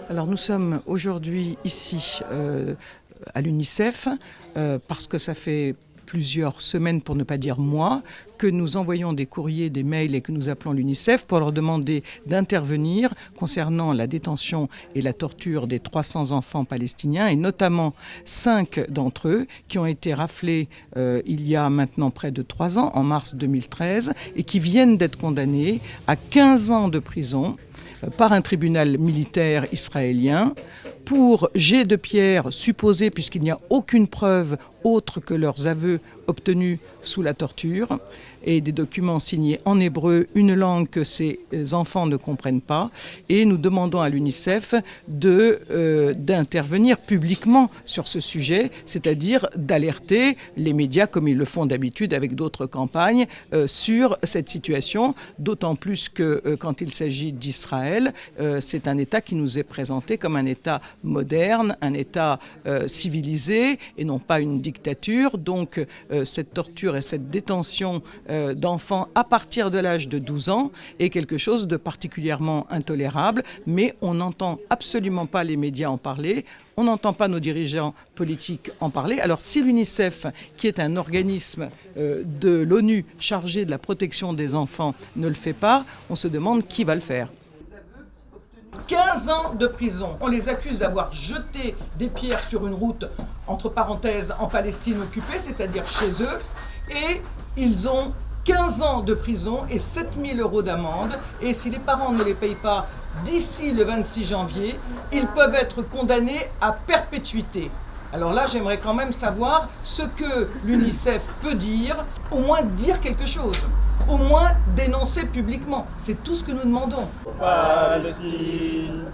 Alors nous sommes aujourd'hui ici à l'UNICEF parce que ça fait plusieurs semaines, pour ne pas dire mois, que nous envoyons des courriers, des mails et que nous appelons l'UNICEF pour leur demander d'intervenir concernant la détention et la torture des 300 enfants palestiniens et notamment 5 d'entre eux qui ont été raflés il y a maintenant près de 3 ans, en mars 2013, et qui viennent d'être condamnés à 15 ans de prison par un tribunal militaire israélien pour jet de pierre supposé, puisqu'il n'y a aucune preuve autre que leurs aveux obtenus sous la torture, et des documents signés en hébreu, une langue que ces enfants ne comprennent pas. Et nous demandons à l'UNICEF d'intervenir publiquement sur ce sujet, c'est-à-dire d'alerter les médias, comme ils le font d'habitude avec d'autres campagnes, sur cette situation, d'autant plus que quand il s'agit d'Israël, c'est un État qui nous est présenté comme un État moderne, un État civilisé et non pas une dictature. Donc cette torture et cette détention d'enfants à partir de l'âge de 12 ans est quelque chose de particulièrement intolérable, mais on n'entend absolument pas les médias en parler, on n'entend pas nos dirigeants politiques en parler. Alors si l'UNICEF, qui est un organisme de l'ONU chargé de la protection des enfants, ne le fait pas, on se demande qui va le faire. 15 ans de prison. On les accuse d'avoir jeté des pierres sur une route, entre parenthèses, en Palestine occupée, c'est-à-dire chez eux, et ils ont 15 ans de prison et 7 000 € d'amende. Et si les parents ne les payent pas d'ici le 26 janvier, ils peuvent être condamnés à perpétuité. Alors là, j'aimerais quand même savoir ce que l'UNICEF peut dire, au moins dire quelque chose, au moins dénoncer publiquement. C'est tout ce que nous demandons. Palestine,